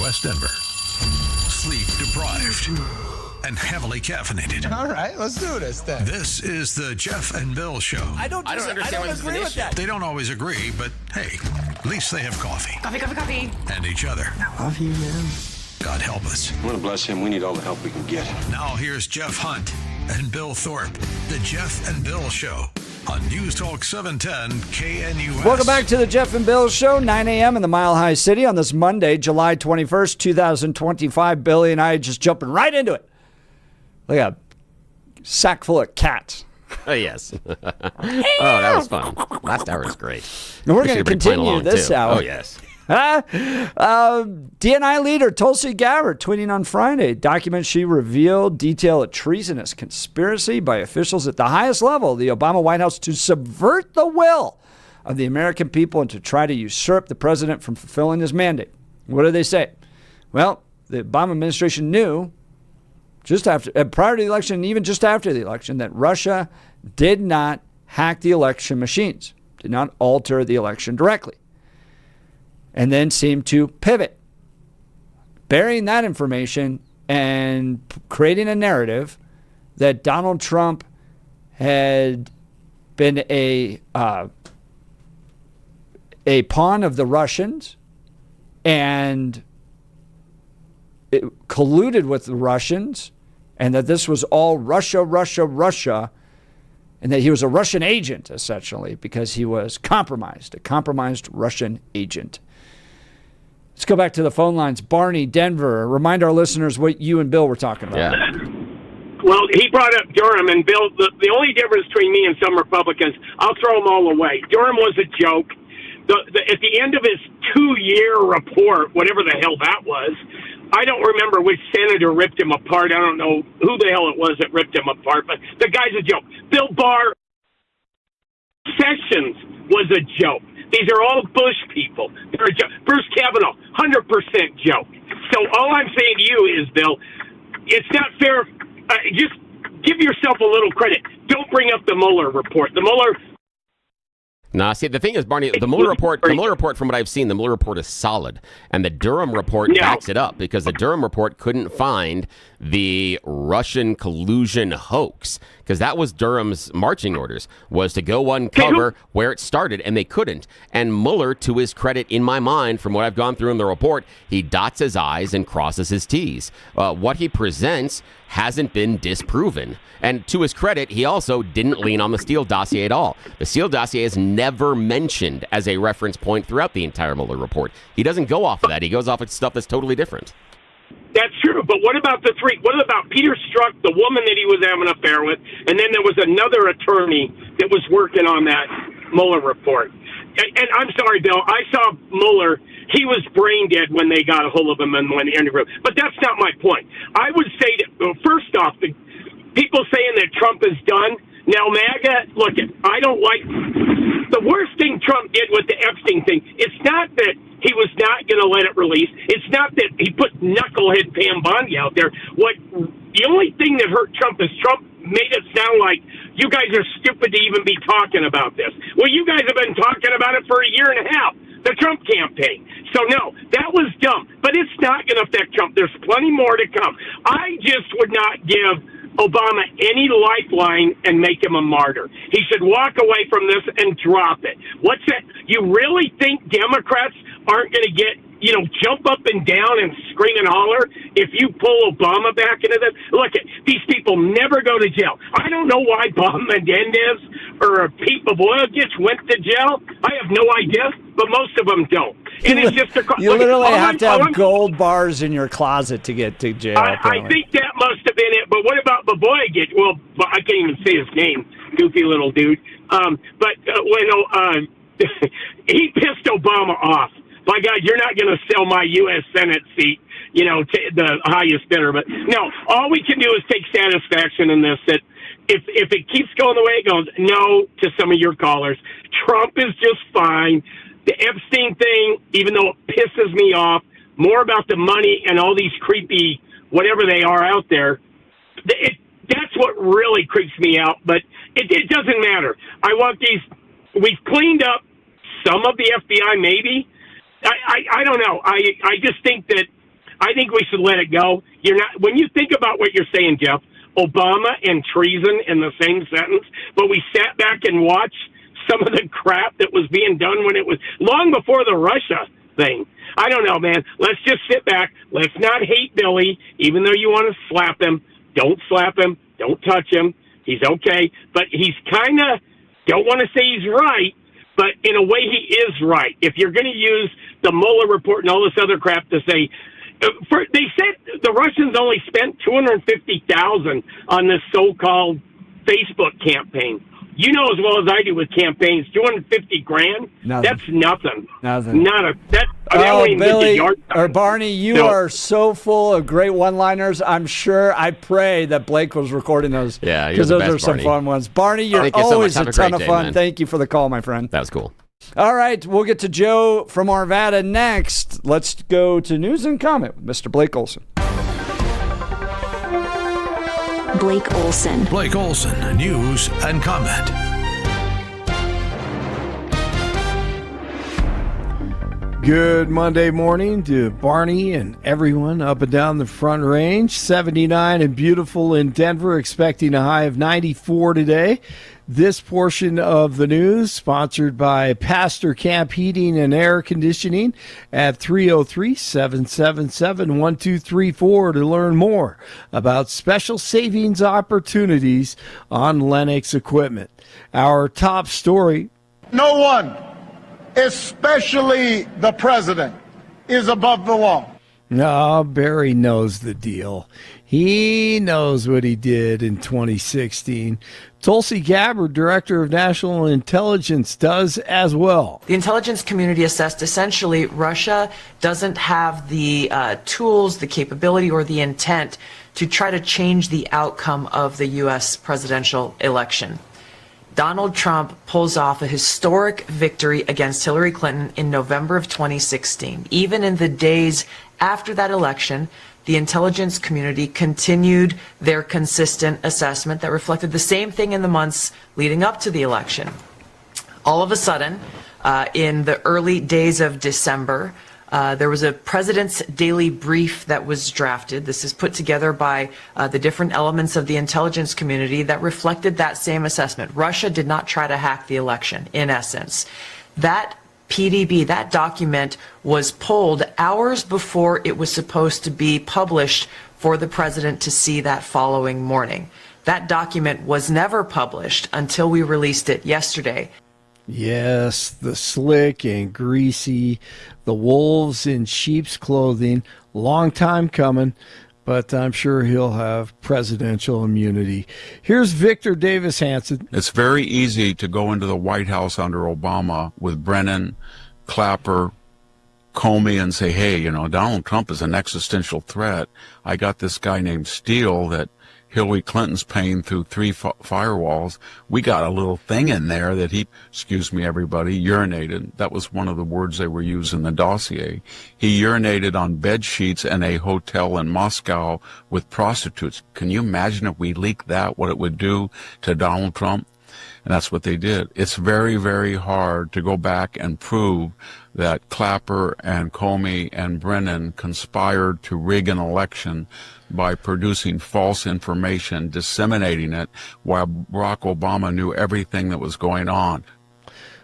West Denver. Sleep deprived and heavily caffeinated. All right, let's do this then. This is the Jeff and Bill Show. I don't agree with that. They don't always agree, but hey, at least they have coffee. Coffee. And each other. I love you, man. God help us. I want to bless him. We need all the help we can get. Now here's Jeff Hunt and Bill Thorpe. The Jeff and Bill Show on News Talk 710 KNUS. Welcome back to the Jeff and Bill Show, 9 a.m. in the Mile High City on this Monday, July 21st, 2025. Billy and I just jumping right into it. Like a sack full of cats. Oh, yes. That was fun. Last hour was great. And we're going to continue this hour. Oh, yes. DNI leader Tulsi Gabbard tweeting on Friday. Documents she revealed detail a treasonous conspiracy by officials at the highest level of the Obama White House to subvert the will of the American people and to try to usurp the president from fulfilling his mandate. What do they say? Well, the Obama administration knew just after, prior to the election, and even just after the election, that Russia did not hack the election machines, did not alter the election directly, and then seemed to pivot, burying that information and creating a narrative that Donald Trump had been a pawn of the Russians and it colluded with the Russians, and that this was all Russia, and that he was a Russian agent, essentially, because he was a compromised Russian agent. Let's go back to the phone lines. Barney, Denver. Remind our listeners what you and Bill were talking about. Yeah. Well, he brought up Durham, and Bill, the only difference between me and some Republicans, I'll throw them all away. Durham was a joke. At the end of his 2-year report, whatever the hell that was, I don't remember which senator ripped him apart. I don't know who the hell it was that ripped him apart, but the guy's a joke. Bill Barr, Sessions was a joke. These are all Bush people. They're a joke. Bruce Kavanaugh, 100% joke. So all I'm saying to you is, Bill, it's not fair. Just give yourself a little credit. Don't bring up the Mueller report. The Mueller... Nah, see, the thing is, Barney, the Mueller report, from what I've seen, the Mueller report is solid. And the Durham report backs it up, because the Durham report couldn't find the Russian collusion hoax, because that was Durham's marching orders, was to go uncover where it started, and they couldn't. And Mueller, to his credit, in my mind, from what I've gone through in the report, he dots his I's and crosses his T's. What he presents hasn't been disproven. And to his credit, he also didn't lean on the Steele dossier at all. The Steele dossier is never mentioned as a reference point throughout the entire Mueller report. He doesn't go off of that. He goes off of stuff that's totally different. That's true, but what about the three? What about Peter Strzok, the woman that he was having an affair with, and then there was another attorney that was working on that Mueller report? And I'm sorry, Bill, I saw Mueller. He was brain dead when they got a hold of him and when they interviewed him. But that's not my point. I would say that, first off, the people saying that Trump is done. Now, MAGA, look, I don't like... The worst thing Trump did with the Epstein thing, it's not that he was not going to let it release. It's not that he put knucklehead Pam Bondi out there. The only thing that hurt Trump is Trump made it sound like you guys are stupid to even be talking about this. Well, you guys have been talking about it for a year and a half, the Trump campaign. So, no, that was dumb. But it's not going to affect Trump. There's plenty more to come. I just would not give Obama any lifeline and make him a martyr. He should walk away from this and drop it. What's that? You really think Democrats aren't going to get, jump up and down and scream and holler if you pull Obama back into this? Look, these people never go to jail. I don't know why Bob Menendez or Pete Boyle just went to jail. I have no idea, but most of them don't. And it's just you literally have to have gold bars in your closet to get to jail. I think that must have been it. But what about Boboya? Well, I can't even say his name. Goofy little dude. He pissed Obama off. My God, you're not going to sell my U.S. Senate seat, to the highest bidder. But no, all we can do is take satisfaction in this. That if it keeps going the way it goes, no to some of your callers. Trump is just fine. The Epstein thing, even though it pisses me off, more about the money and all these creepy whatever they are out there, that's what really creeps me out. But it doesn't matter. I want these. We've cleaned up some of the FBI, maybe. I don't know. I just think that I think we should let it go. You're not, when you think about what you're saying, Jeff, Obama and treason in the same sentence, but we sat back and watched some of the crap that was being done when it was long before the Russia thing. I don't know, man. Let's just sit back. Let's not hate Billy, even though you want to slap him. Don't slap him. Don't touch him. He's okay. But he's kind of, don't want to say he's right, but in a way he is right. If you're going to use the Mueller report and all this other crap to say, they said the Russians only spent $250,000 on this so-called Facebook campaign. You know as well as I do with campaigns, $250,000. That's nothing. Nothing. Not a that. Billy or Barney, you are so full of great one-liners. I'm sure. I pray that Blake was recording those. Yeah, because those best, are some Barney. fun ones. Barney, you're always a ton of fun. Man. Thank you for the call, my friend. That was cool. All right, we'll get to Joe from Arvada next. Let's go to news and comment with Mr. Blake Olson. Blake Olson. Blake Olson, news and comment. Good Monday morning to Barney and everyone up and down the Front Range. 79 and beautiful in Denver, expecting a high of 94 today. This portion of the news sponsored by Pastor Camp Heating and Air Conditioning at 303-777-1234 to learn more about special savings opportunities on Lennox equipment. Our top story. No one, especially the president, is above the law. No, Barry knows the deal. He knows what he did in 2016. Tulsi Gabbard, Director of National Intelligence, does as well. The intelligence community assessed essentially Russia doesn't have the tools, the capability, or the intent to try to change the outcome of the U.S. presidential election. Donald Trump pulls off a historic victory against Hillary Clinton in November of 2016. Even in the days after that election, the intelligence community continued their consistent assessment that reflected the same thing in the months leading up to the election. All of a sudden, in the early days of December, there was a president's daily brief that was drafted. This is put together by the different elements of the intelligence community that reflected that same assessment. Russia did not try to hack the election, in essence. That PDB, that document, was pulled hours before it was supposed to be published for the president to see that following morning. That document was never published until we released it yesterday. Yes, the slick and greasy, the wolves in sheep's clothing, long time coming, but I'm sure he'll have presidential immunity. Here's Victor Davis Hanson. It's very easy to go into the White House under Obama with Brennan, Clapper, Comey, and say, hey, you know, Donald Trump is an existential threat. I got this guy named Steele that Hillary Clinton's paying through three firewalls. We got a little thing in there that he, excuse me, everybody, urinated. That was one of the words they were using in the dossier. He urinated on bed sheets in a hotel in Moscow with prostitutes. Can you imagine if we leaked that, what it would do to Donald Trump? And that's what they did. It's very, very hard to go back and prove that Clapper and Comey and Brennan conspired to rig an election by producing false information, disseminating it, while Barack Obama knew everything that was going on.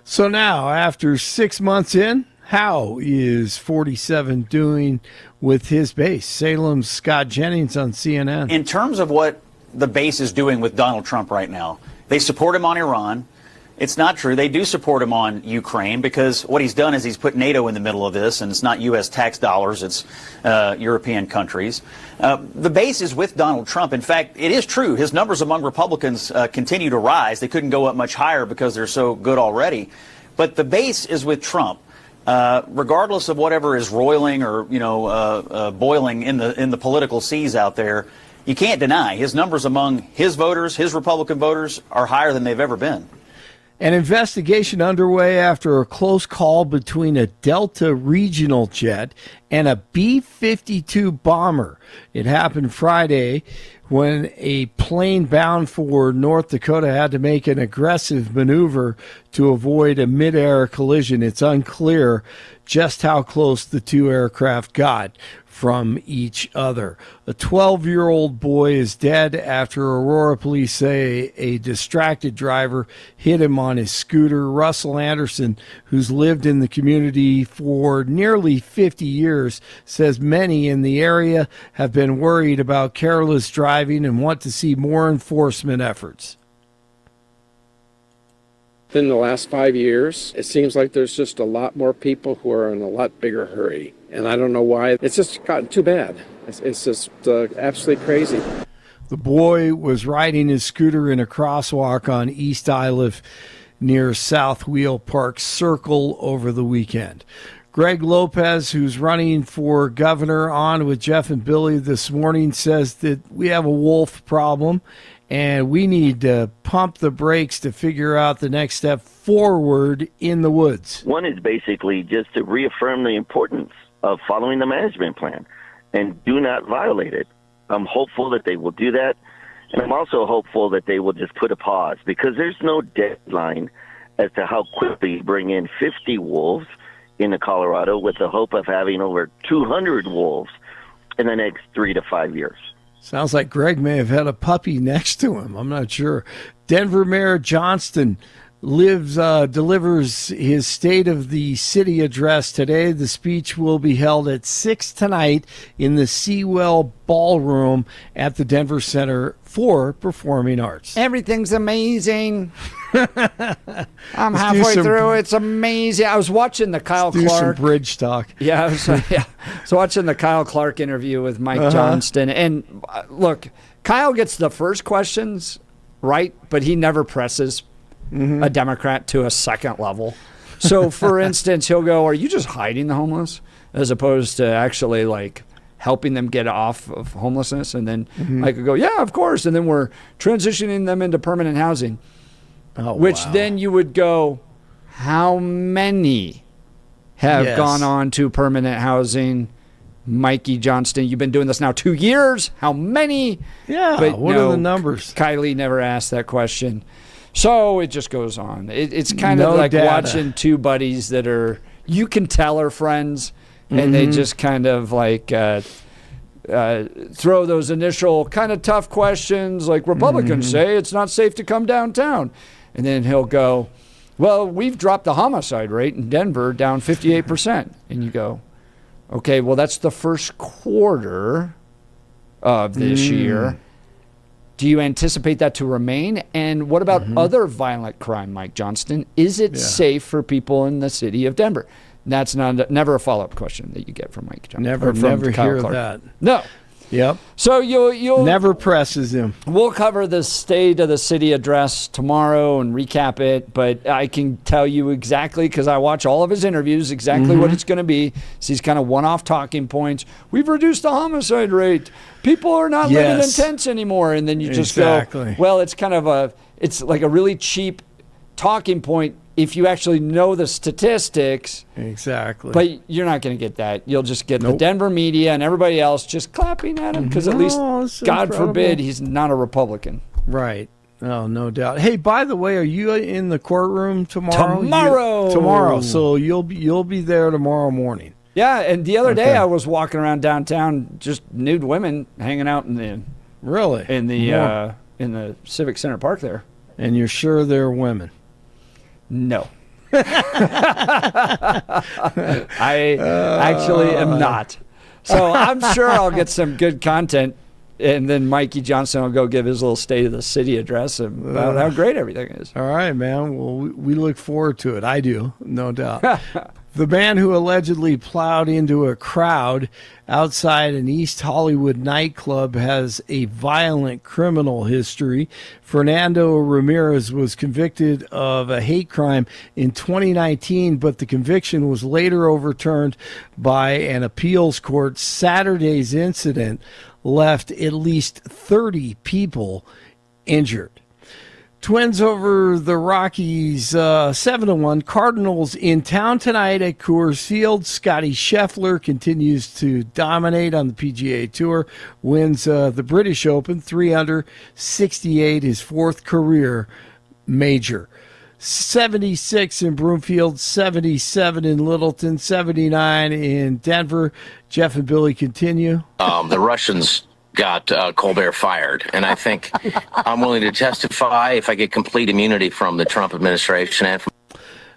So now, after 6 months in, how is 47 doing with his base? Salem's Scott Jennings on CNN. In terms of what the base is doing with Donald Trump right now, they support him on Iran. It's not true. They do support him on Ukraine because what he's done is he's put NATO in the middle of this, and it's not U.S. tax dollars, it's European countries. The base is with Donald Trump. In fact, it is true. His numbers among Republicans continue to rise. They couldn't go up much higher because they're so good already. But the base is with Trump. Regardless of whatever is roiling or boiling in the political seas out there, you can't deny his numbers among his voters, his Republican voters, are higher than they've ever been. An investigation underway after a close call between a Delta regional jet and a B-52 bomber. It happened Friday when a plane bound for North Dakota had to make an aggressive maneuver to avoid a mid-air collision. It's unclear just how close the two aircraft got from each other. A 12-year-old boy is dead after Aurora police say a distracted driver hit him on his scooter. Russell Anderson, who's lived in the community for nearly 50 years, says many in the area have been worried about careless driving and want to see more enforcement efforts. In the last 5 years, it seems like there's just a lot more people who are in a lot bigger hurry. And I don't know why. It's just gotten too bad. It's just absolutely crazy. The boy was riding his scooter in a crosswalk on East Iliff near South Wheel Park Circle over the weekend. Greg Lopez, who's running for governor, on with Jeff and Billy this morning, says that we have a wolf problem and we need to pump the brakes to figure out the next step forward in the woods. One is basically just to reaffirm the importance of following the management plan and do not violate it. I'm hopeful that they will do that, and I'm also hopeful that they will just put a pause, because there's no deadline as to how quickly bring in 50 wolves into Colorado with the hope of having over 200 wolves in the next 3 to 5 years. Sounds like Greg may have had a puppy next to him. I'm not sure. Denver Mayor Johnston delivers his State of the City address today. The speech will be held at 6 tonight in the Seawell Ballroom at the Denver Center for Performing Arts. Everything's amazing. I'm halfway through. It's amazing. I was watching the Kyle Clark. Do some bridge talk. Yeah, I was watching the Kyle Clark interview with Mike Johnston. And look, Kyle gets the first questions right, but he never presses a Democrat to a second level. So, for instance, he'll go, "Are you just hiding the homeless?" as opposed to actually like helping them get off of homelessness. And then I could go, "Yeah, of course." And then we're transitioning them into permanent housing. Then you would go, how many have gone on to permanent housing? Mikey Johnston, you've been doing this now 2 years. How many? Yeah, but what are the numbers? Kylie never asked that question. So it just goes on. It's kind of like watching two buddies that are, you can tell are friends, and they just kind of like throw those initial kind of tough questions like Republicans say it's not safe to come downtown. And then he'll go, "Well, we've dropped the homicide rate in Denver down 58%. And you go, "Okay, well, that's the first quarter of this year. Do you anticipate that to remain? And what about other violent crime, Mike Johnston? Is it safe for people in the city of Denver?" That's never a follow-up question that you get from Mike Johnston. Never hear that. No. Yep. So you'll never presses him. We'll cover the State of the City address tomorrow and recap it, but I can tell you exactly, because I watch all of his interviews, exactly what it's going to be. So these kind of one-off talking points. We've reduced the homicide rate. People are not living in tents anymore. And then you just go, well, it's kind of it's like a really cheap talking point if you actually know the statistics. Exactly. But you're not going to get that. You'll just get the Denver media and everybody else just clapping at him because at least, God forbid, he's not a Republican. Right. Oh, no doubt. Hey, by the way, are you in the courtroom tomorrow? Tomorrow. So you'll be there tomorrow morning. Yeah, and the other day I was walking around downtown, just nude women hanging out in the in the Civic Center Park there. And you're sure they're women? No. I actually am not. So I'm sure I'll get some good content, and then Mikey Johnston will go give his little State of the City address about how great everything is. All right, man. Well, we look forward to it. I do, no doubt. The man who allegedly plowed into a crowd outside an East Hollywood nightclub has a violent criminal history. Fernando Ramirez was convicted of a hate crime in 2019, but the conviction was later overturned by an appeals court. Saturday's incident left at least 30 people injured. Twins over the Rockies, 7-1. Cardinals in town tonight at Coors Field. Scotty Scheffler continues to dominate on the PGA Tour. Wins the British Open, 3 under, 68, his fourth career major. 76 in Broomfield, 77 in Littleton, 79 in Denver. Jeff and Billy continue. The Russians got Colbert fired, and I think I'm willing to testify if I get complete immunity from the Trump administration and from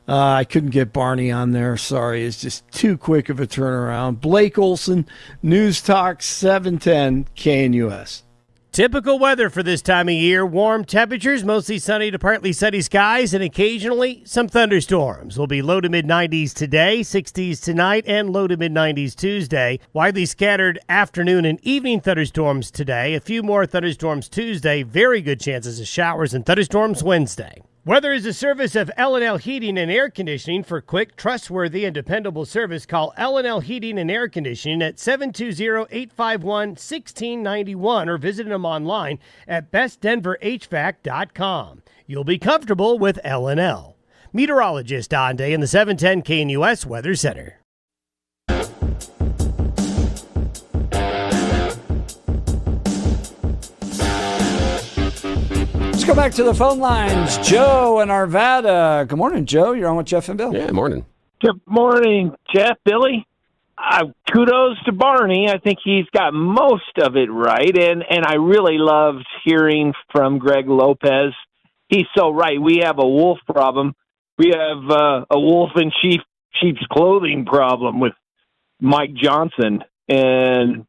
I couldn't get Barney on there. Sorry, it's just too quick of a turnaround. Blake Olson, News Talk 710 KNUS. Typical weather for this time of year. Warm temperatures, mostly sunny to partly sunny skies, and occasionally some thunderstorms. Will be low to mid-90s today, 60s tonight, and low to mid-90s Tuesday. Widely scattered afternoon and evening thunderstorms today. A few more thunderstorms Tuesday. Very good chances of showers and thunderstorms Wednesday. Weather is a service of L&L Heating and Air Conditioning. For quick, trustworthy, and dependable service, call L&L Heating and Air Conditioning at 720-851-1691 or visit them online at bestdenverhvac.com. You'll be comfortable with L&L. Meteorologist Don Day in the 710 KNUS Weather Center. Go back to the phone lines. Joe in Arvada. Good morning, Joe. You're on with Jeff and Bill. Yeah, morning. Good morning, Jeff, Billy. Kudos to Barney. I think he's got most of it right, and I really loved hearing from Greg Lopez. He's so right. We have a wolf problem. We have a wolf in sheep's clothing problem with Mike Johnson and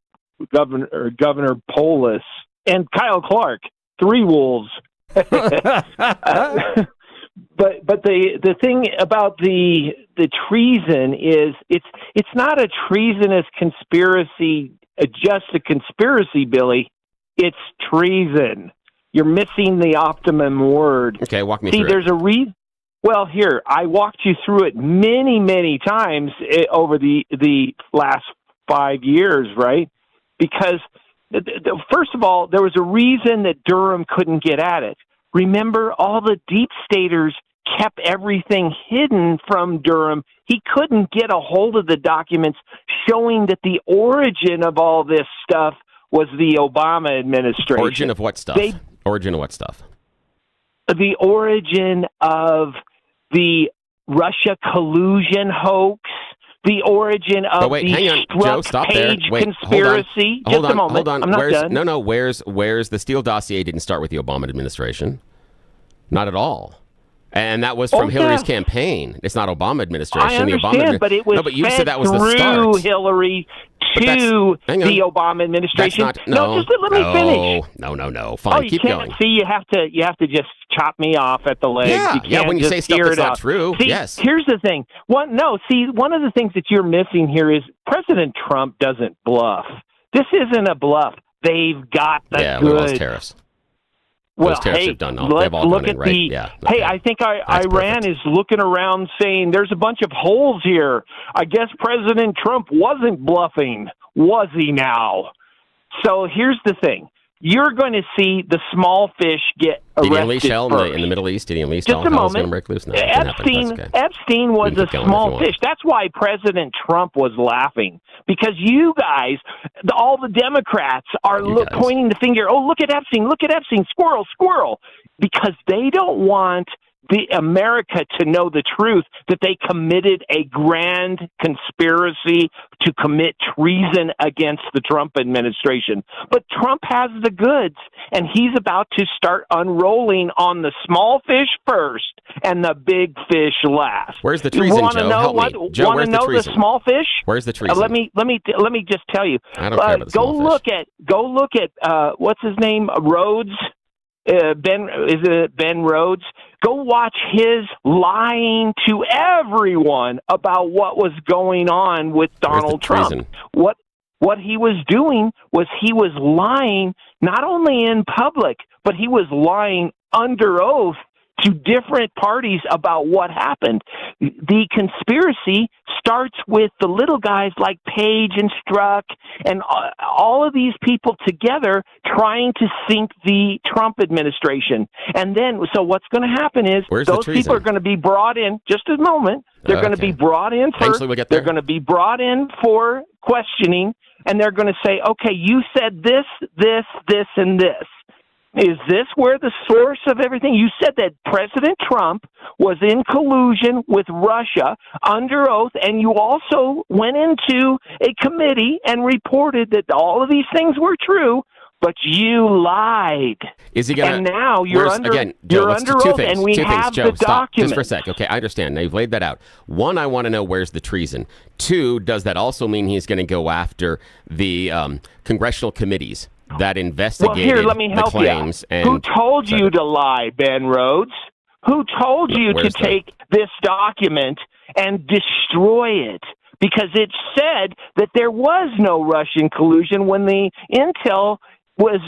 Governor Polis and Kyle Clark. 3 wolves. But the thing about the treason is it's not a treasonous conspiracy, just a conspiracy, Billy. It's treason. You're missing the optimum word. Okay, walk me through. See, there's a reason. Well, here I walked you through it many times over the last 5 years, right? Because first of all, there was a reason that Durham couldn't get at it. Remember, all the deep staters kept everything hidden from Durham. He couldn't get a hold of the documents showing that the origin of all this stuff was the Obama administration. Origin of what stuff? Origin of what stuff? The origin of the Russia collusion hoax. The origin of wait, the hang on, Joe, stop there. Wait, conspiracy. Hold on. Just a moment. Hold on. I'm not done. No. Where's the Steele dossier? Didn't start with the Obama administration. Not at all. And that was from Hillary's campaign. It's not Obama administration. I understand, but it was you said that was through the start. Hillary to the Obama administration. That's not, just let me finish. No. Fine, keep going. See, you have to just chop me off at the legs. Yeah, when you say stuff that's not true. See, yes. Here's the thing. One of the things that you're missing here is President Trump doesn't bluff. This isn't a bluff. They've got the good. Well, those tariffs. Those tariffs have done all. They've all look done at it, right? the. Hey, I think Iran is looking around saying there's a bunch of holes here. I guess President Trump wasn't bluffing, was he now? So here's the thing. You're going to see the small fish get arrested. Did he unleash hell in the Middle East? Did he unleash hell? Just a moment. Going to break loose? No, Epstein was a small fish. That's why President Trump was laughing. Because you guys, all the Democrats are pointing the finger. Oh, look at Epstein. Look at Epstein. Squirrel, squirrel. Because they don't want America to know the truth, that they committed a grand conspiracy to commit treason against the Trump administration. But Trump has the goods, and he's about to start unrolling on the small fish first and the big fish last. Where's the treason, Joe? Help me. Joe, where's the treason? The small fish? Where's the treason? Let me just tell you. I don't care about the small fish. Go look at what's his name? Rhodes. Ben Rhodes? Go watch his lying to everyone about what was going on with Donald Trump. What he was doing was he was lying not only in public, but he was lying under oath to different parties about what happened. The conspiracy starts with the little guys like Page and Strzok and all of these people together trying to sink the Trump administration. And then, so what's going to happen is those people are going to be brought in. Just a moment. They're going to be brought in for. They're going to be brought in for questioning, and they're going to say, "Okay, you said this, this, this, and this. Is this where the source of everything? You said that President Trump was in collusion with Russia under oath, and you also went into a committee and reported that all of these things were true, but you lied." Is he gonna? And now you're under oath, and we have the document. Just for a sec. Okay, I understand. Now you've laid that out. One, I want to know where's the treason. Two, does that also mean he's going to go after the congressional committees that investigated the claims? And who told you to lie, Ben Rhodes? Who told you to take this document and destroy it? Because it said that there was no Russian collusion when the intel was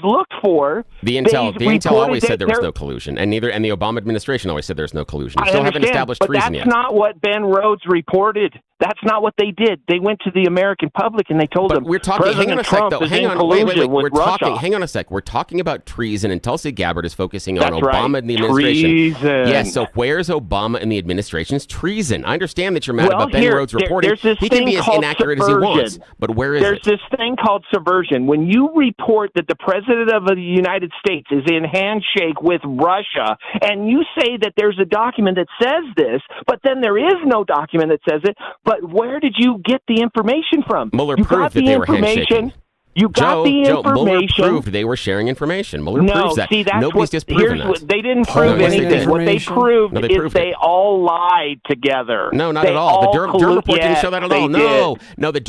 looked for. The intel always said there was no collusion, and the Obama administration always said there's no collusion. You still haven't established treason yet. But that's not what Ben Rhodes reported. That's not what they did. They went to the American public and they told them. We're talking. Hang on a sec, though. Hang on. Wait. We're talking. Hang on a sec. We're talking about treason, and Tulsi Gabbard is focusing on Obama and the administration. Treason. Yes. So where's Obama and the administration's treason? I understand that you're mad about Ben Rhodes reporting. He can be as inaccurate as he wants, but where is it? There's this thing called subversion. When you report that the president of the United States is in handshake with Russia, and you say that there's a document that says this, but then there is no document that says it. But where did you get the information from? Mueller proved that they were handshaking. You got the information. Mueller proved they were sharing information. Mueller proves that. See, that's Nobody's disproven that. They didn't prove anything. What they proved is they all lied together. No, not at all. The Durham report didn't show that at all. No, the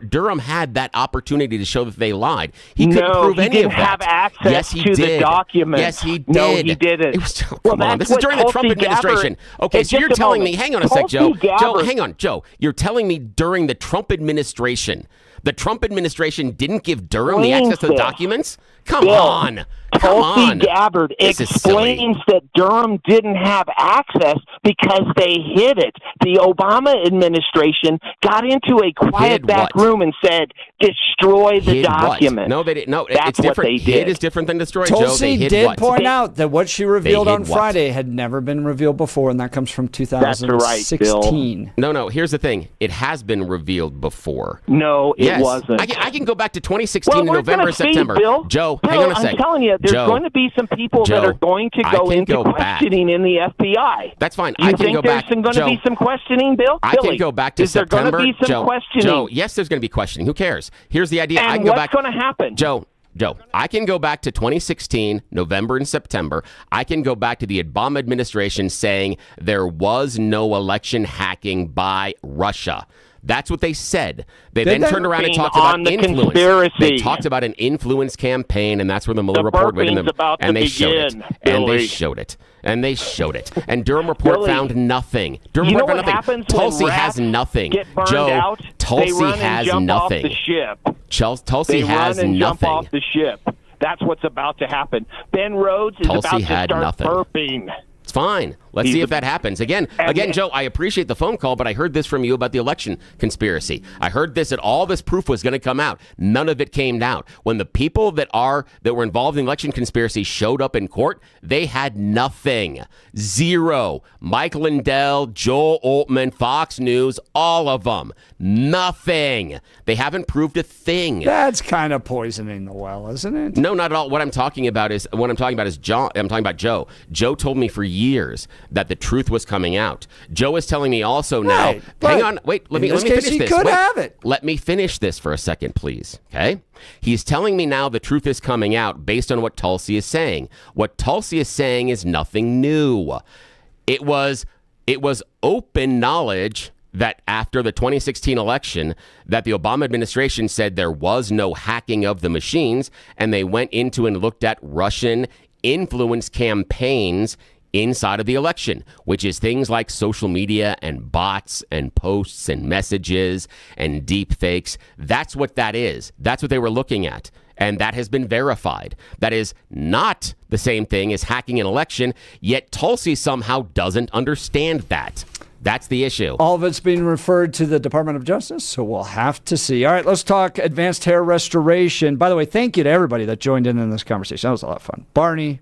Durham had that opportunity to show that they lied. He couldn't prove any of that. He didn't have access to the document. Yes, he did. No, he didn't. Come on, this is during the Trump administration. Okay, so you're telling me, hang on a sec, Joe. Hang on, Joe. You're telling me during the Trump administration, the Trump administration didn't give Durham the access to the documents? Come on. Tulsi Gabbard explains that Durham didn't have access because they hid it. The Obama administration got into a quiet back room and said, destroy the document. No, they didn't. No, that's it's different. What they did. Hid is different than destroy, Tulsi Joe. did point out that what she revealed on Friday had never been revealed before, and that comes from 2016. That's right, Bill. No, here's the thing. It has been revealed before. No, it wasn't. I can go back to 2016 in November and September. Bill. Joe, hang on a sec. I'm telling you, there's going to be some people that are going to go into questioning in the FBI. That's fine. I can go back. There's going to be some questioning, Bill? I can go back to September. Is there going to be some questioning? Joe, yes, there's going to be questioning. Who cares? Here's the idea. And I can go what's going to happen? Joe, I can go back to 2016, November and September. I can go back to the Obama administration saying there was no election hacking by Russia. That's what they said. They then turned around and talked about influence. Conspiracy. They talked about an influence campaign, and that's where the Mueller report went in them. And they showed it. And they showed it. And they showed it. And Durham report found nothing. Durham report found nothing. Tulsi has nothing. Joe, Tulsi has nothing. Tulsi has nothing. Jump off the ship. That's what's about to happen. Ben Rhodes is about to start burping. It's fine. Let's see if that happens. Again, Joe, I appreciate the phone call, but I heard this from you about the election conspiracy. I heard this, that all this proof was going to come out. None of it came out. When the people that were involved in the election conspiracy showed up in court, they had nothing. Zero. Mike Lindell, Joel Altman, Fox News, all of them. Nothing. They haven't proved a thing. That's kind of poisoning the well, isn't it? No, not at all. What I'm talking about is Joe. I'm talking about Joe. Joe told me for years that the truth was coming out. Joe is telling me also now. Hang on, wait. Let me finish this. Could have it. Let me finish this for a second, please. Okay. He's telling me now the truth is coming out based on what Tulsi is saying. What Tulsi is saying is nothing new. It was open knowledge that after the 2016 election, that the Obama administration said there was no hacking of the machines, and they went into and looked at Russian influence campaigns inside of the election, which is things like social media and bots and posts and messages and deep fakes. That's what that is. That's what they were looking at. And that has been verified. That is not the same thing as hacking an election, yet Tulsi somehow doesn't understand that. That's the issue. All of it's being referred to the Department of Justice, so we'll have to see. All right, let's talk advanced hair restoration. By the way, thank you to everybody that joined in this conversation. That was a lot of fun. Barney,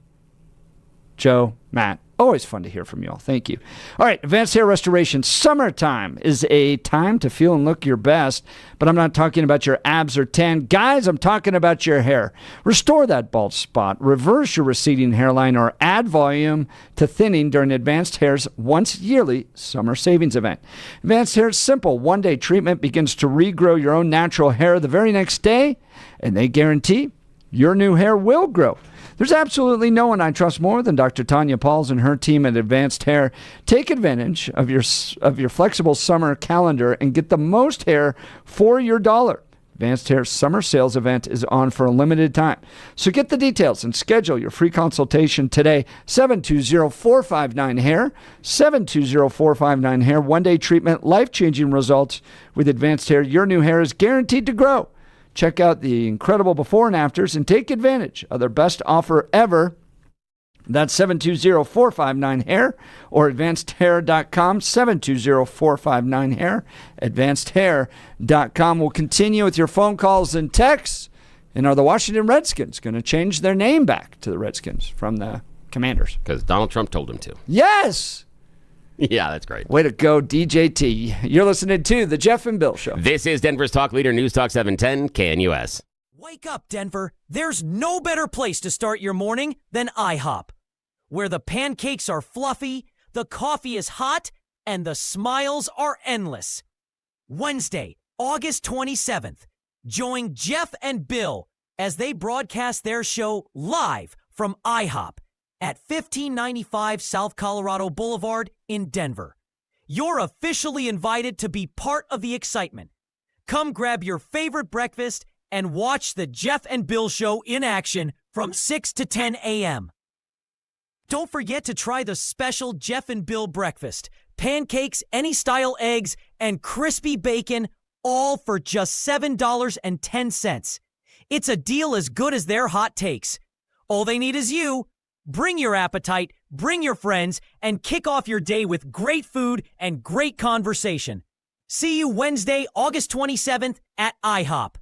Joe, Matt. Always fun to hear from you all. Thank you. All right, advanced hair restoration. Summertime is a time to feel and look your best, but I'm not talking about your abs or tan. Guys, I'm talking about your hair. Restore that bald spot, reverse your receding hairline, or add volume to thinning during Advanced Hair's once yearly summer savings event. Advanced Hair's simple one-day treatment begins to regrow your own natural hair the very next day, and they guarantee your new hair will grow. There's absolutely no one I trust more than Dr. Tanya Pauls and her team at Advanced Hair. Take advantage of your flexible summer calendar and get the most hair for your dollar. Advanced Hair's summer sales event is on for a limited time. So get the details and schedule your free consultation today. 720-459-HAIR. 720-459-HAIR. One-day treatment, life-changing results with Advanced Hair. Your new hair is guaranteed to grow. Check out the incredible before and afters and take advantage of their best offer ever. That's 720-459-HAIR or advancedhair.com, 720-459-HAIR, advancedhair.com. We'll continue with your phone calls and texts. And are the Washington Redskins going to change their name back to the Redskins from the Commanders? Because Donald Trump told him to. Yes! Yeah, that's great. Way to go, DJT. You're listening to The Jeff and Bill Show. This is Denver's Talk Leader, News Talk 710, KNUS. Wake up, Denver. There's no better place to start your morning than IHOP, where the pancakes are fluffy, the coffee is hot, and the smiles are endless. Wednesday, August 27th, join Jeff and Bill as they broadcast their show live from IHOP at 1595 South Colorado Boulevard in Denver. You're officially invited to be part of the excitement. Come grab your favorite breakfast and watch the Jeff and Bill Show in action from 6 to 10 a.m. Don't forget to try the special Jeff and Bill breakfast. Pancakes, any style eggs, and crispy bacon, all for just $7.10. It's a deal as good as their hot takes. All they need is you. Bring your appetite, bring your friends, and kick off your day with great food and great conversation. See you Wednesday, August 27th at IHOP.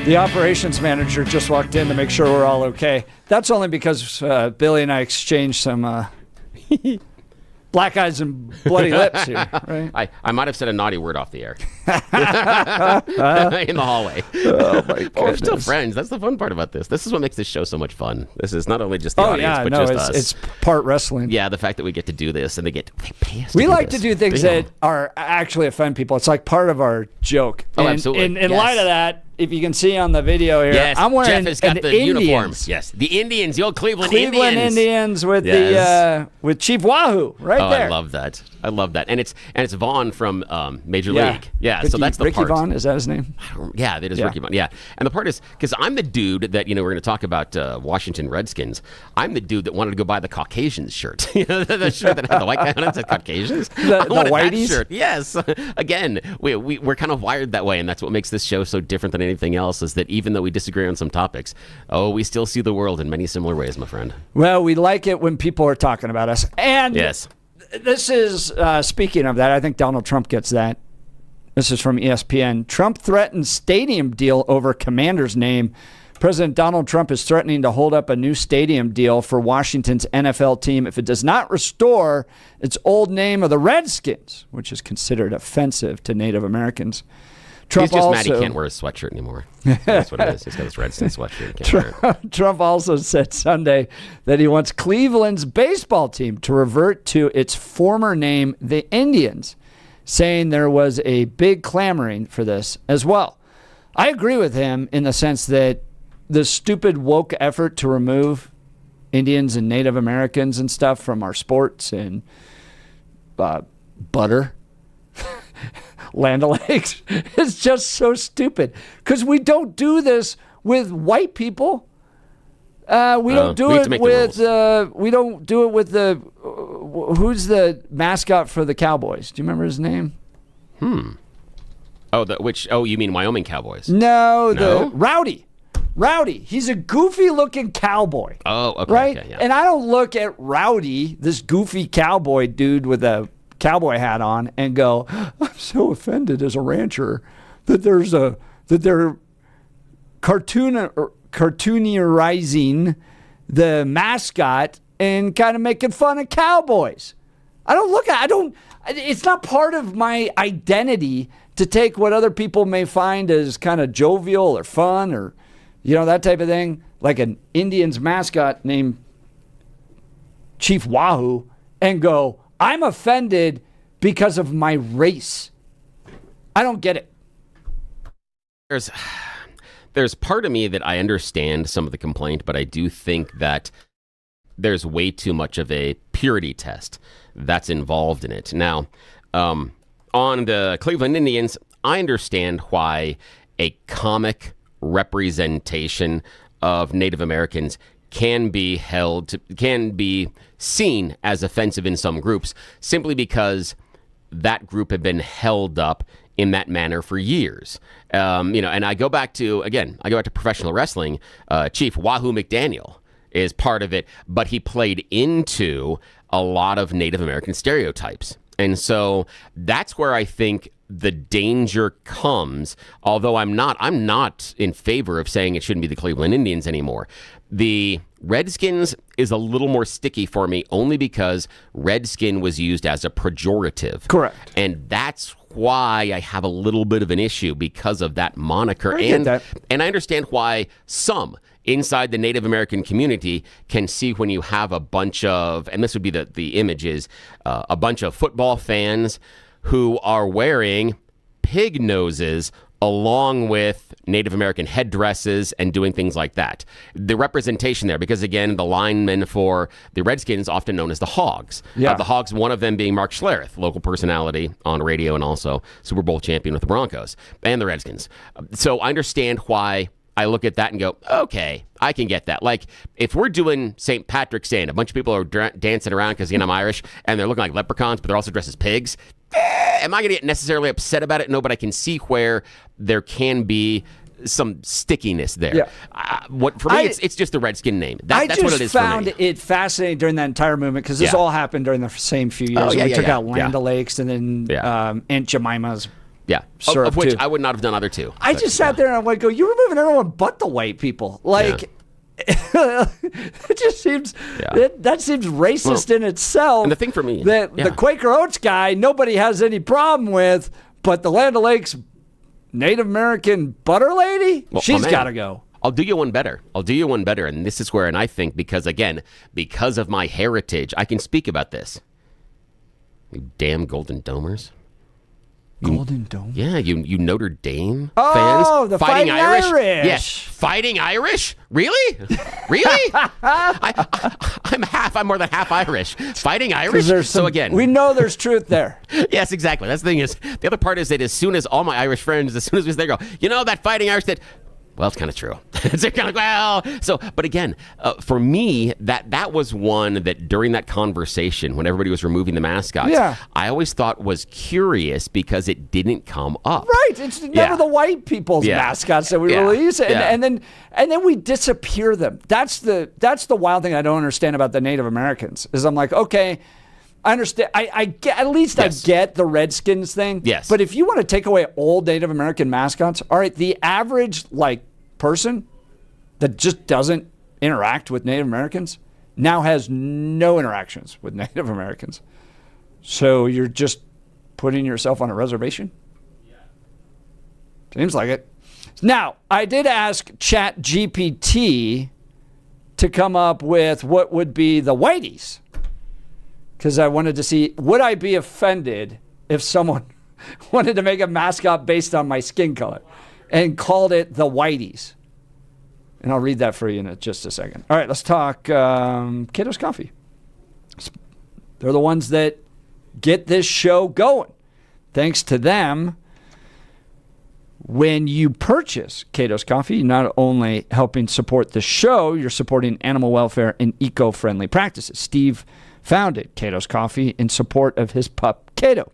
The operations manager just walked in to make sure we're all okay. That's only because Billy and I exchanged some black eyes and bloody lips here. Right? I might have said a naughty word off the air in the hallway. Oh my goodness. We're still friends. That's the fun part about this. This is what makes this show so much fun. This is not only just the audience, but just us. It's part wrestling. Yeah, the fact that we get to do this and they pay us. We to like do to this. do things that are actually offend people. It's like part of our joke. Oh, and, absolutely. In light of that, if you can see on the video here, yes, I'm wearing Jeff has got an the Indians. uniforms. Yes, the Indians, the old Cleveland Indians with with Chief Wahoo right there. I love that. I love that, and it's Vaughn from Major League. Yeah, Ricky, so that's the Ricky part. Vaughn, is that his name? Yeah, it is Ricky Vaughn. Yeah, and the part is because I'm the dude that we're going to talk about Washington Redskins. I'm the dude that wanted to go buy the Caucasians shirt. The shirt that had the white guy on it said Caucasians. The whiteies shirt. Yes. Again, we're kind of wired that way, and that's what makes this show so different than anything else. Is that even though we disagree on some topics, we still see the world in many similar ways, my friend. Well, we like it when people are talking about us. And yes, this is, speaking of that, I think Donald Trump gets that. This is from ESPN. Trump threatens stadium deal over Commander's name. President Donald Trump is threatening to hold up a new stadium deal for Washington's NFL team if it does not restore its old name of the Redskins, which is considered offensive to Native Americans. He's just mad he can't wear his sweatshirt anymore. That's what it is. He's got his Redskins sweatshirt. Trump also said Sunday that he wants Cleveland's baseball team to revert to its former name, the Indians, saying there was a big clamoring for this as well. I agree with him in the sense that the stupid woke effort to remove Indians and Native Americans and stuff from our sports and butter. Land O'Lakes is just so stupid because we don't do this with white people. We don't do it with the who's the mascot for the Cowboys? Do you remember his name? You mean Wyoming Cowboys? No, Rowdy. He's a goofy looking cowboy. Oh, okay. Right? Okay, yeah. And I don't look at Rowdy, this goofy cowboy dude with a cowboy hat on, and go, I'm so offended as a rancher that they're cartoonerizing the mascot and kind of making fun of cowboys. It's not part of my identity to take what other people may find as kind of jovial or fun or, that type of thing, like an Indians mascot named Chief Wahoo, and go, I'm offended because of my race. I don't get it. There's part of me that I understand some of the complaint, but I do think that there's way too much of a purity test that's involved in it. Now, on the Cleveland Indians, I understand why a comic representation of Native Americans can be seen as offensive in some groups simply because that group had been held up in that manner for years. And I go back to professional wrestling. Chief Wahoo McDaniel is part of it, but he played into a lot of Native American stereotypes. And so that's where I think the danger comes, although I'm not in favor of saying it shouldn't be the Cleveland Indians anymore. The Redskins is a little more sticky for me only because Redskin was used as a pejorative. Correct. And that's why I have a little bit of an issue because of that moniker. And I understand why some inside the Native American community can see when you have a bunch of, and this would be the image is, a bunch of football fans who are wearing pig noses along with Native American headdresses and doing things like that. The representation there, because again, the linemen for the Redskins often known as the Hogs. Yeah. The Hogs, one of them being Mark Schlereth, local personality on radio and also Super Bowl champion with the Broncos and the Redskins. So I understand why I look at that and go, okay, I can get that. Like, if we're doing St. Patrick's Day and a bunch of people are dancing around because, I'm Irish, and they're looking like leprechauns, but they're also dressed as pigs, am I going to get necessarily upset about it? No, but I can see where there can be some stickiness there. Yeah. For me, it's just the Redskin name. That's what it is for me. I just found it fascinating during that entire movement because this all happened during the same few years. Oh, yeah, we took yeah, out Land O'Lakes and then Aunt Jemima's Yeah, Syrup, of which too. I would not have done either two. I just sat there and I would go, you're removing everyone but the white people. Like, it just seems, that seems racist in itself. And the thing for me, the Quaker Oats guy, nobody has any problem with, but the Land O'Lakes Native American butter lady, she's got to go. I'll do you one better. And this is where, and I think because of my heritage, I can speak about this. You damn Golden Domers. Golden Dome? Yeah, you Notre Dame fans. Oh, the Fighting Irish. Yes, Fighting Irish? Really? Really? I'm more than half Irish. Fighting Irish? So again, we know there's truth there. Yes, exactly. That's the thing is, the other part is that as soon as all my Irish friends, as soon as they go, that Fighting Irish that, well, it's kind of true. It's kind of, but again, for me, that was one that during that conversation, when everybody was removing the mascots, I always thought was curious because it didn't come up. Right. It's never the white people's mascots that we release. And then we disappear them. That's the wild thing I don't understand about the Native Americans is I'm like, okay, I understand. I get, at least I get the Redskins thing. Yes. But if you want to take away old Native American mascots, all right, the average person that just doesn't interact with Native Americans now has no interactions with Native Americans. So you're just putting yourself on a reservation? Seems like it. Now, I did ask ChatGPT to come up with what would be the whiteys. Because I wanted to see, would I be offended if someone wanted to make a mascot based on my skin color and called it the whiteys? And I'll read that for you in just a second. All right, let's talk Kiddos Coffee. They're the ones that get this show going. Thanks to them, when you purchase Kiddos Coffee, you're not only helping support the show, you're supporting animal welfare and eco-friendly practices. Steve founded Kiddos Coffee in support of his pup, Kato.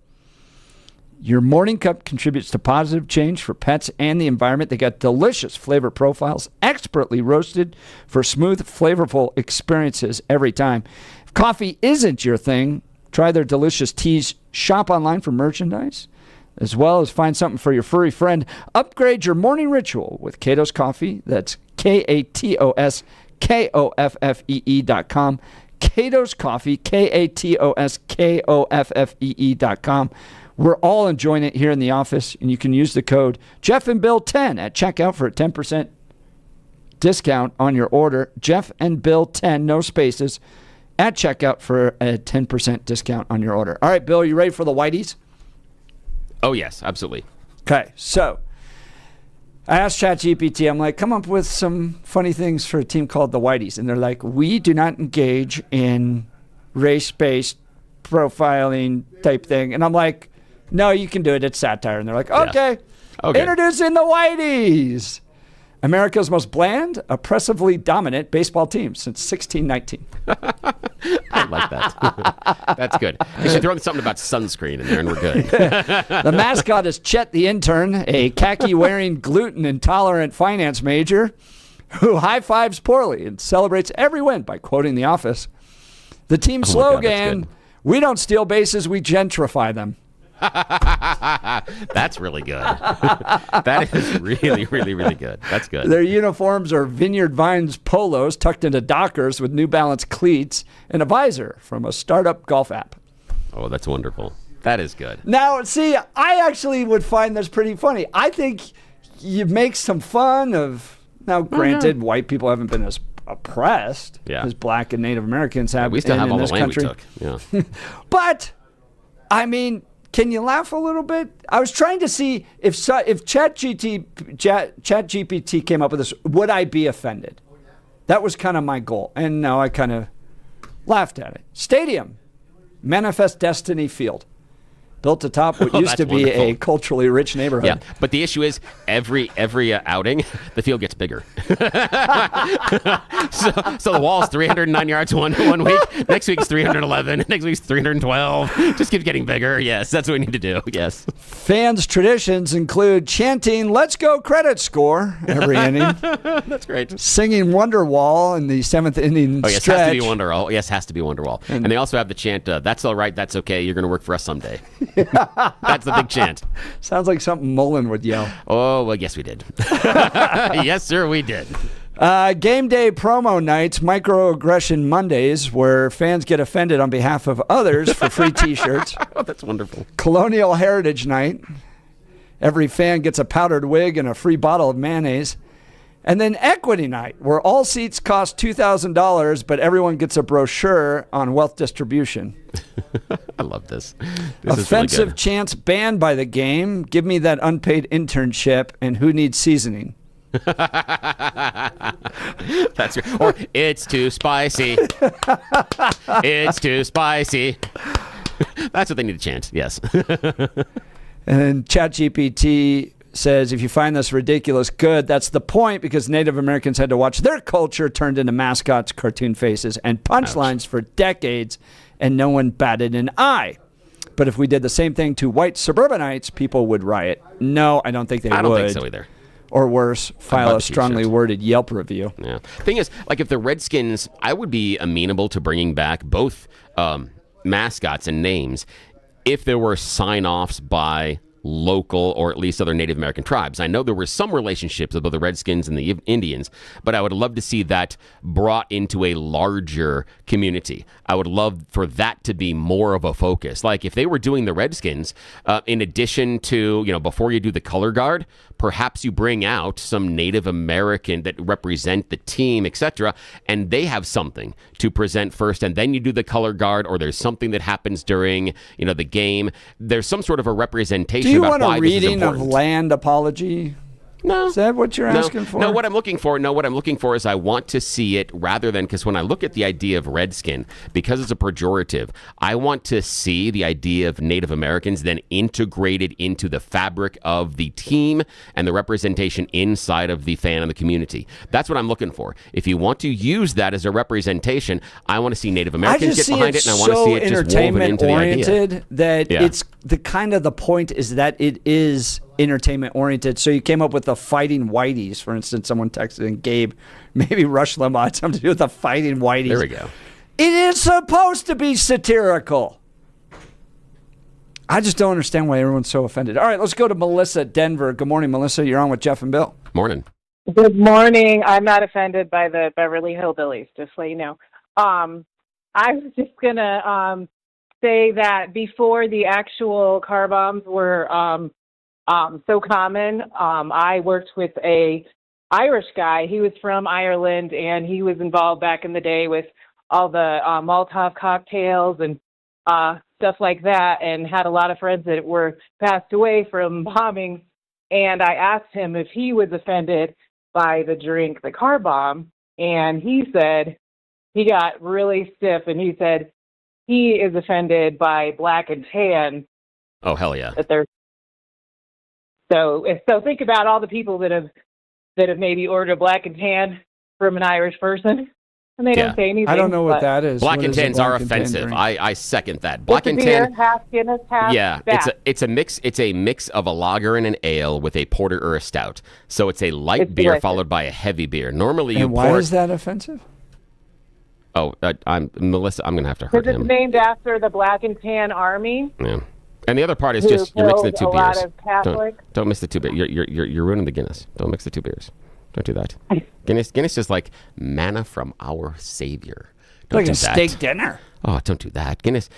Your morning cup contributes to positive change for pets and the environment. They got delicious flavor profiles, expertly roasted for smooth, flavorful experiences every time. If coffee isn't your thing, try their delicious teas. Shop online for merchandise, as well as find something for your furry friend. Upgrade your morning ritual with Kato's Coffee. That's KATOSKOFFEE.com. Kato's Coffee, KATOSKOFFEE.com. We're all enjoying it here in the office, and you can use the code Jeff and Bill 10 at checkout for a 10% discount on your order. Jeff and Bill 10, no spaces, at checkout for a 10% discount on your order. All right, Bill, you ready for the whiteys? Oh, yes, absolutely. Okay, so I asked ChatGPT, I'm like, come up with some funny things for a team called the Whiteys. And they're like, we do not engage in race-based profiling type thing. And I'm like, no, you can do it. It's satire. And they're like, okay. Introducing the Whiteys. America's most bland, oppressively dominant baseball team since 1619. I like that. That's good. You should throw something about sunscreen in there, and we're good. The mascot is Chet the intern, a khaki-wearing, gluten-intolerant finance major who high-fives poorly and celebrates every win by quoting The Office. The team slogan, we don't steal bases, we gentrify them. That's really good. That is really, really, really good. That's good. Their uniforms are Vineyard Vines polos tucked into Dockers with New Balance cleats and a visor from a startup golf app. Oh, that's wonderful. That is good. Now, see, I actually would find this pretty funny. I think you make some fun of, now granted, white people haven't been as oppressed as black and Native Americans have we still have all in this the land country. we took. Yeah. But, I mean, can you laugh a little bit? I was trying to see if ChatGPT came up with this, would I be offended? That was kind of my goal. And now I kind of laughed at it. Stadium, Manifest Destiny Field. Built atop what used to be wonderful. a culturally rich neighborhood. Yeah, but the issue is every outing, the field gets bigger. so the wall's 309 yards one week. Next week's 311. Next week's 312. Just keeps getting bigger. Yes, that's what we need to do. Yes. Fans' traditions include chanting "Let's go credit score" every inning. That's great. Singing Wonderwall in the seventh inning Oh, yes, stretch. has to be Wonderwall. Yes, has to be Wonderwall. And they also have the chant, "That's all right, that's okay, you're going to work for us someday." That's the big chant. Sounds like something Mullen would yell. Oh, well, yes, we did. Yes, sir, we did. Game day promo nights, microaggression Mondays, where fans get offended on behalf of others for free T-shirts. Oh, that's wonderful. Colonial Heritage Night. Every fan gets a powdered wig and a free bottle of mayonnaise. And then Equity Night, where all seats cost $2,000, but everyone gets a brochure on wealth distribution. I love this. Offensive really good. chants banned by the game. Give me that unpaid internship, and who needs seasoning? That's good. Or it's too spicy. It's too spicy. That's what they need to chant. Yes. And ChatGPT says, if you find this ridiculous, good. That's the point, because Native Americans had to watch their culture turned into mascots, cartoon faces, and punchlines for decades, and no one batted an eye. But if we did the same thing to white suburbanites, people would riot. No, I don't think they would. I don't think so either. Or worse, file a strongly worded Yelp review. Yeah. Thing is, like, if the Redskins, I would be amenable to bringing back both mascots and names if there were sign-offs by local or at least other Native American tribes. I know there were some relationships with both the Redskins and the Indians, but I would love to see that brought into a larger community. I would love for that to be more of a focus. Like if they were doing the Redskins, in addition to, before you do the color guard, perhaps you bring out some Native American that represent the team, etc., and they have something to present first, and then you do the color guard, or there's something that happens during, the game. There's some sort of a representation. Do you want a reading of land apology? No. Is that what you're asking for? No, what I'm looking for is I want to see it rather than, because when I look at the idea of Redskin, because it's a pejorative, I want to see the idea of Native Americans then integrated into the fabric of the team and the representation inside of the fan and the community. That's what I'm looking for. If you want to use that as a representation, I want to see Native Americans get behind it, and I want to see it just woven into the idea. That it's the point is that it is entertainment oriented. So you came up with the Fighting Whiteys, for instance. Someone texted in, Gabe, maybe Rush Limbaugh had something to do with the Fighting Whiteys. There we go. It is supposed to be satirical. I just don't understand why everyone's so offended. All right, let's go to Melissa at Denver. Good morning, Melissa. You're on with Jeff and Bill. Morning. Good morning. I'm not offended by the Beverly Hillbillies, just so you know. I was just going to say that before the actual car bombs were so common, I worked with a Irish guy. He was from Ireland, and he was involved back in the day with all the Molotov cocktails and stuff like that, and had a lot of friends that were passed away from bombings. And I asked him if he was offended by the drink, the car bomb, and he said he got really stiff, and he said he is offended by black and tan. Oh, hell yeah. That they're So think about all the people that have maybe ordered a black and tan from an Irish person, and they don't say anything. I don't know what that is. Black What and is a tans black are and tan offensive. drink? I second that. Black and It's a beer, tan. half Guinness, half Yeah, that. it's a mix. It's a mix of a lager and an ale with a porter or a stout. So it's a light It's beer delicious. followed by a heavy beer. Normally, you And why pour. is that offensive? Oh, I'm Melissa. I'm gonna have to hurt Because it's him. named after the black and tan army. Yeah. And the other part is Who just you're mixing the killed two a lot beers. of Catholics. Don't mix the two beers. You're ruining the Guinness. Don't mix the two beers. Don't do that. Guinness is like manna from our Savior. Don't Like do a that. steak dinner. Oh, don't do that. Guinness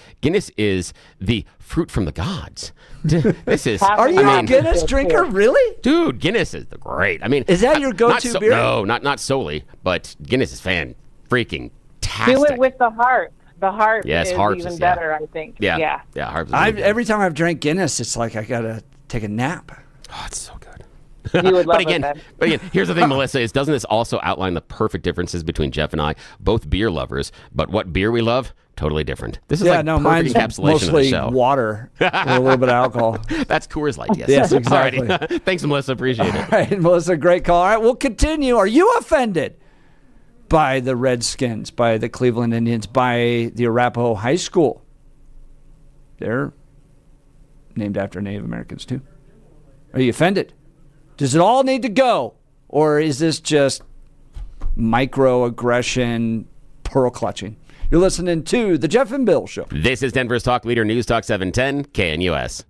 is the fruit from the gods. This is. Are you a Guinness drinker, really? Dude, Guinness is great. I mean, Is that your go-to beer? No, not solely, but Guinness is freaking Do tastic. it with the heart. The heart Yes, is Harps even is- yeah. better, I think. Yeah, Harps is really good. Every time I've drank Guinness, it's like I gotta take a nap. Oh, it's so good. You would love but again, it then. here's the thing, Melissa, is doesn't this also outline the perfect differences between Jeff and I, both beer lovers, but what beer we love, totally different. This is like perfect mine's encapsulation mostly of the show. water with a little bit of alcohol. That's Coors Light, yes. Yes, exactly. Alrighty. Thanks, Melissa. Appreciate it. All right, Melissa, great call. All right, we'll continue. Are you offended by the Redskins, by the Cleveland Indians, by the Arapahoe High School? They're named after Native Americans, too. Are you offended? Does it all need to go? Or is this just microaggression, pearl clutching? You're listening to The Jeff and Bill Show. This is Denver's Talk Leader, News Talk 710, KNUS.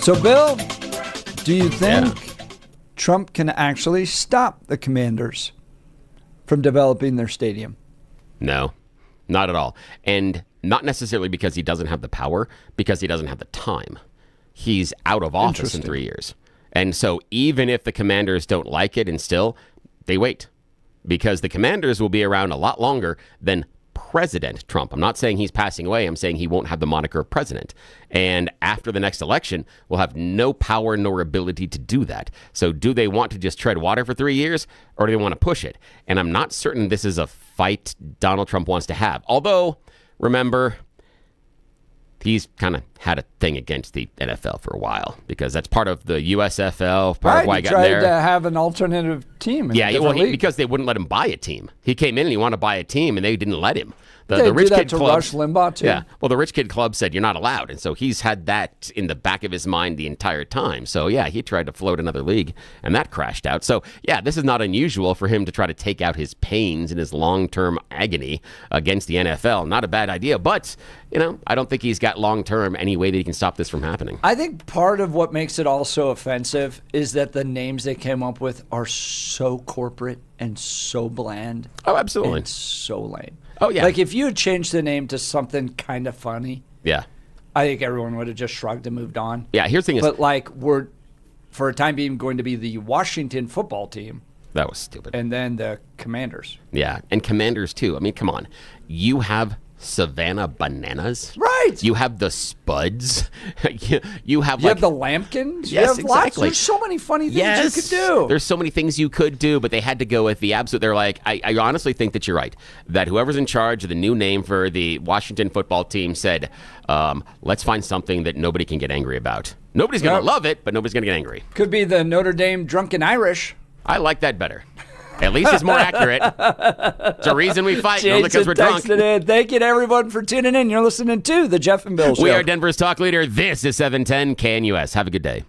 So, Bill, do you think Trump can actually stop the Commanders from developing their stadium? No, not at all. And not necessarily because he doesn't have the power, because he doesn't have the time. He's out of office in 3 years. And so even if the Commanders don't like it and still, they wait. Because the Commanders will be around a lot longer than President Trump. I'm not saying he's passing away. I'm saying he won't have the moniker of president. And after the next election, we'll have no power nor ability to do that. So do they want to just tread water for 3 years, or do they want to push it? And I'm not certain this is a fight Donald Trump wants to have. Although, remember, he's kind of had a thing against the NFL for a while because that's part of the USFL, part of why He I got tried there. to have an alternative team. In a different league. Because they wouldn't let him buy a team. He came in and he wanted to buy a team, and they didn't let him. They The rich do that kid to club, Rush Limbaugh too. Yeah. Well, the rich kid club said you're not allowed, and so he's had that in the back of his mind the entire time. So yeah, he tried to float another league, and that crashed out. So yeah, this is not unusual for him to try to take out his pains and his long-term agony against the NFL. Not a bad idea, but I don't think he's got long-term any way that he can stop this from happening. I think part of what makes it all so offensive is that the names they came up with are so corporate and so bland. Oh, absolutely. And so lame. Oh, yeah. Like if you had changed the name to something kind of funny, Yeah. I think everyone would have just shrugged and moved on. Yeah, here's the thing is- But like we're, for a time being, going to be the Washington football team. That was stupid. And then the Commanders. Yeah, and Commanders too. I mean, come on. You have Savannah Bananas. Right. You have the Spuds. you have the Lampkins. Yes, you have lots. exactly. There's so many funny things you could do. There's so many things you could do, but they had to go with the absolute. They're like, I honestly think that you're right. That whoever's in charge of the new name for the Washington football team said, let's find something that nobody can get angry about. Nobody's going to love it, but nobody's going to get angry. Could be the Notre Dame Drunken Irish. I like that better. At least it's more accurate. It's a reason we fight, not because we're drunk. In. Thank you to everyone for tuning in. You're listening to The Jeff and Bill Show. We are Denver's talk leader. This is 710 KNUS. Have a good day.